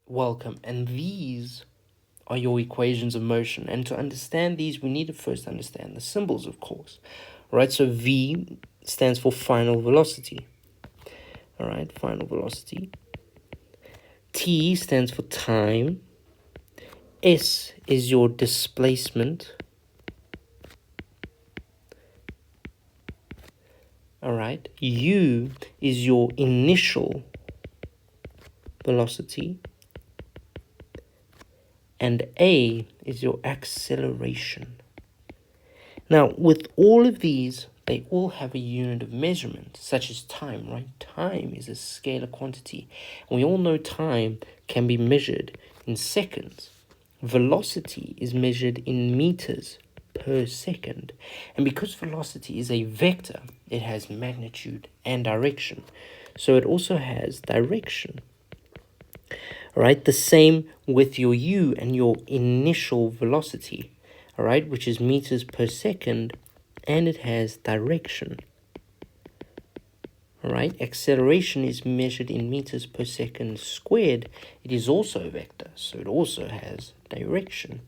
welcome. And these are your equations of motion. And to understand these, we need to first understand the symbols, of course. All right, so V stands for final velocity. All right, final velocity. T stands for time. S is your displacement. All right, U is your initial velocity. And A is your acceleration. Now, with all of these, they all have a unit of measurement, such as time, right? Time is a scalar quantity. And we all know time can be measured in seconds. Velocity is measured in meters per second. And because velocity is a vector, it has magnitude and direction. So it also has direction. All right, the same with your u and your initial velocity, all right, which is meters per second, and it has direction. All right, acceleration is measured in meters per second squared. It is also a vector, so it also has direction.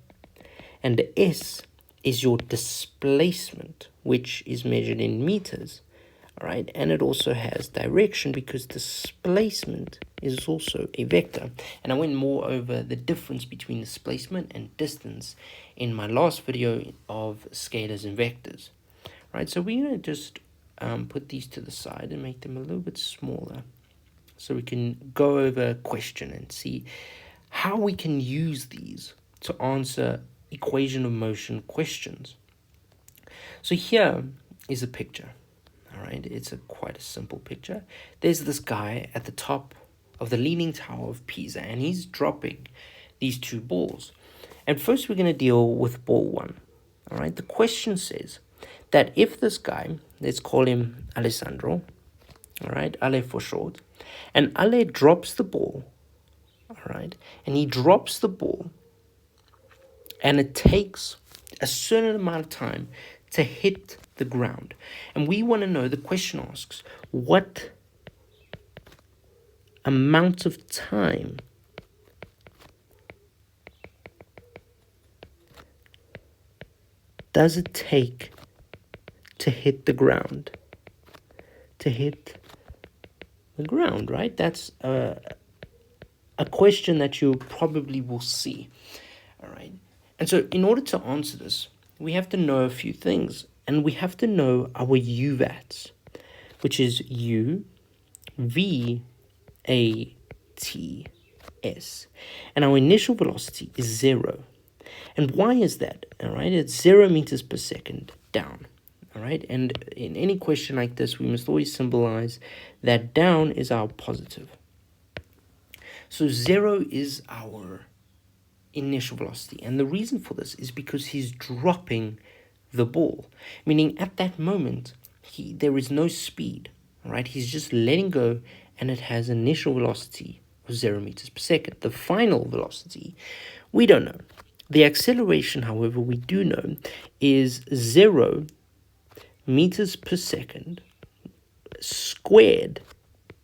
And the S is your displacement, which is measured in meters. All right, and it also has direction because displacement is also a vector. And I went more over the difference between displacement and distance in my last video of scalars and vectors. All right, so we're going to just put these to the side and make them a little bit smaller so we can go over a question and see how we can use these to answer equation of motion questions. So here is a picture. All right, it's quite a simple picture. There's this guy at the top of the Leaning Tower of Pisa, and he's dropping these two balls. And first we're going to deal with ball one. All right, the question says that if this guy, let's call him Alessandro, all right, Ale for short, and Ale drops the ball, all right, and he drops the ball, and it takes a certain amount of time to hit the ground. And we want to know, the question asks, what amount of time does it take to hit the ground? To hit the ground, right? That's a question that you probably will see, all right? And so in order to answer this, we have to know a few things, and we have to know our UVATs, which is U, V, A, T, S. And our initial velocity is 0. And why is that? All right, it's 0 meters per second down. All right, and in any question like this, we must always symbolize that down is our positive. So 0 is our initial velocity. And the reason for this is because he's dropping the ball, meaning at that moment, there is no speed. All right, he's just letting go, and it has initial velocity of 0 meters per second. The final velocity, we don't know. The acceleration, however, we do know is 0 meters per second squared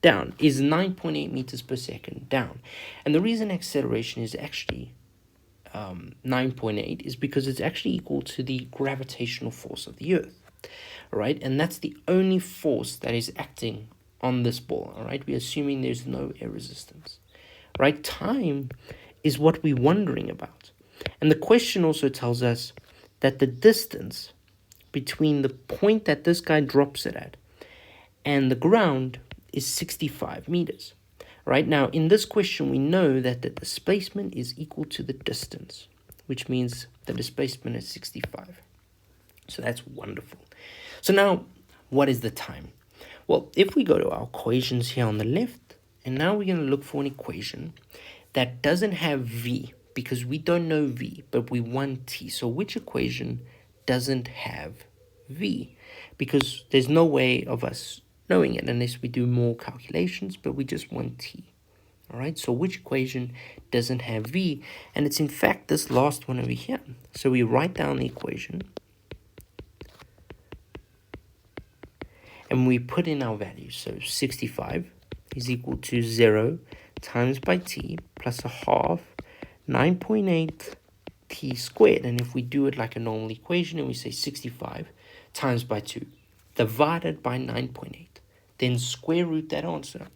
down is 9.8 meters per second down. And the reason acceleration is actually 9.8 is because it's actually equal to the gravitational force of the Earth. All right, and that's the only force that is acting on this ball. All right, we're assuming there's no air resistance. Right, time is what we're wondering about. And the question also tells us that the distance between the point that this guy drops it at and the ground is 65 meters. Right now, in this question, we know that the displacement is equal to the distance, which means the displacement is 65. So that's wonderful. So now, what is the time? Well, if we go to our equations here on the left, and now we're going to look for an equation that doesn't have V, because we don't know V, but we want T. So which equation doesn't have V? Because there's no way of us knowing it unless we do more calculations, but we just want T. All right, so which equation doesn't have V? And it's in fact this last one over here. So we write down the equation, and we put in our values. So 65 is equal to 0 times by t plus a half 9.8 t squared. And if we do it like a normal equation and we say 65 times by 2 divided by 9.8, then square root that answer,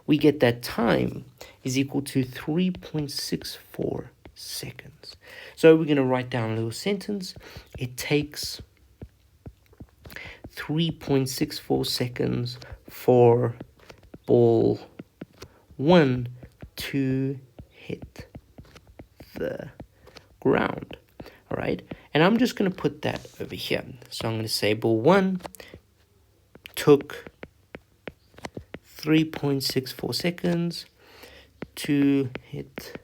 we get that time is equal to 3.64 seconds. So we're going to write down a little sentence. It takes 3.64 seconds for ball 1 to hit the ground. All right, and I'm just going to put that over here. So I'm going to say ball 1 took 3.64 seconds to hit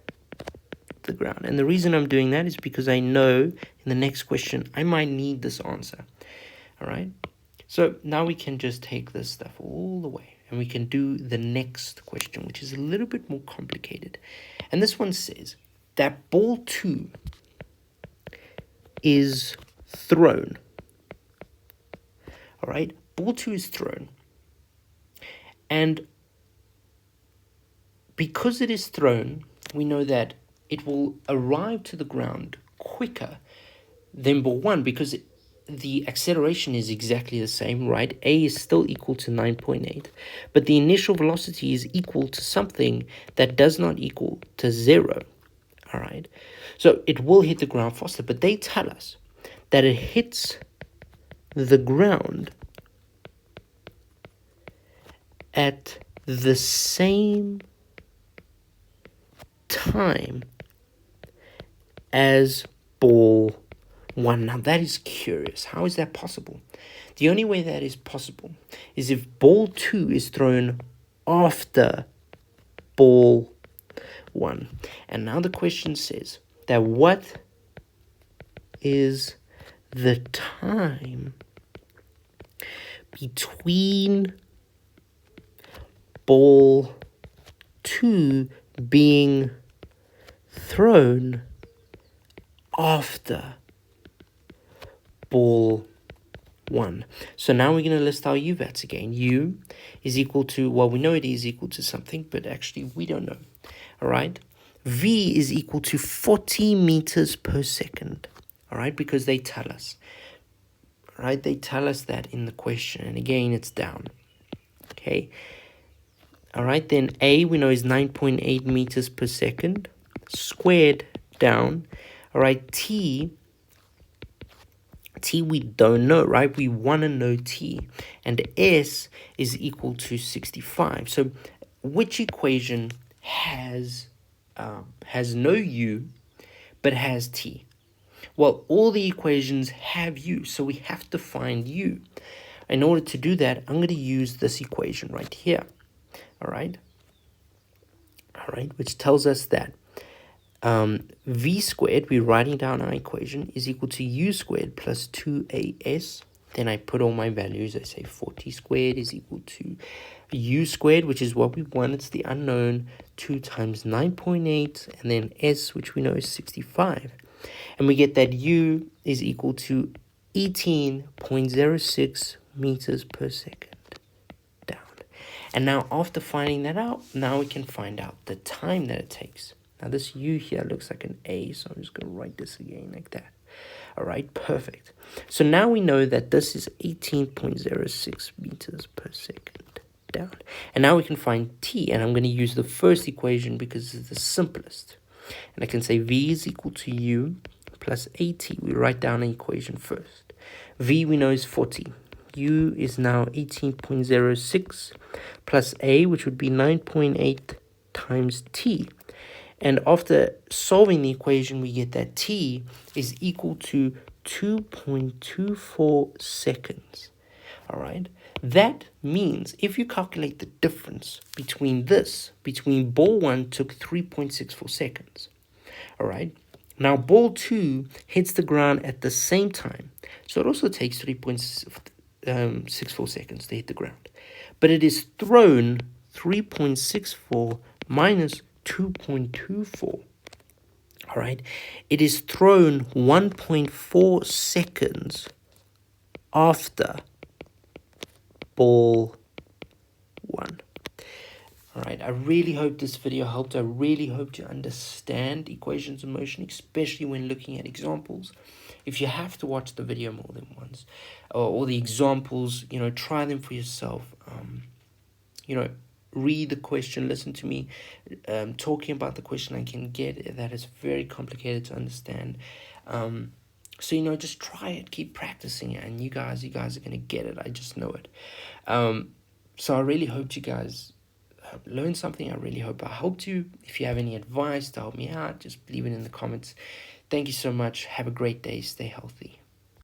the ground. And the reason I'm doing that is because I know in the next question I might need this answer. All right, so now we can just take this stuff all the way and we can do the next question, which is a little bit more complicated. And this one says that ball 2 is thrown. All right, ball 2 is thrown. And because it is thrown, we know that it will arrive to the ground quicker than ball 1 because the acceleration is exactly the same, right? A is still equal to 9.8, but the initial velocity is equal to something that does not equal to 0, all right? So it will hit the ground faster, but they tell us that it hits the ground at the same time as ball 1. Now that is curious. How is that possible? The only way that is possible is if ball 2 is thrown after ball 1. And now the question says that what is the time between ball 2 being thrown after ball 1. So now we're going to list our UVATs again. U is equal to, well, we know it is equal to something, but actually we don't know. All right. V is equal to 40 meters per second. All right, because they tell us. All right, they tell us that in the question. And again, it's down. Okay. All right, then A we know is 9.8 meters per second squared down. All right, T we don't know, right? We want to know T. And S is equal to 65. So which equation has no U but has T? Well, all the equations have U, so we have to find U. In order to do that, I'm going to use this equation right here. All right, which tells us that V squared, we're writing down our equation, is equal to U squared plus 2AS. Then I put all my values. I say 40 squared is equal to U squared, which is what we want. It's the unknown, 2 times 9.8, and then S, which we know is 65. And we get that U is equal to 18.06 meters per second. And now after finding that out, now we can find out the time that it takes. Now this U here looks like an A, so I'm just going to write this again like that. All right, perfect. So now we know that this is 18.06 meters per second down. And now we can find T, and I'm going to use the first equation because it's the simplest. And I can say V is equal to U plus AT. We write down an equation first. V we know is 40. U is now 18.06 plus A, which would be 9.8 times T. And after solving the equation, we get that T is equal to 2.24 seconds. All right. That means if you calculate the difference between ball 1 took 3.64 seconds. All right. Now ball 2 hits the ground at the same time. So it also takes 3.64 seconds to hit the ground. But it is thrown 3.64 minus 2.24. All right. It is thrown 1.4 seconds after ball 1. All right, I really hope this video helped. I really hope you understand equations of motion, especially when looking at examples. If you have to watch the video more than once, or the examples, try them for yourself. Read the question, listen to me talking about the question. I can get that is very complicated to understand. So, just try it, keep practicing it, and you guys are going to get it. I just know it. So I really hope you guys learn something. I really hope I helped you. If you have any advice to help me out, just leave it in the comments. Thank you so much. Have a great day. Stay healthy.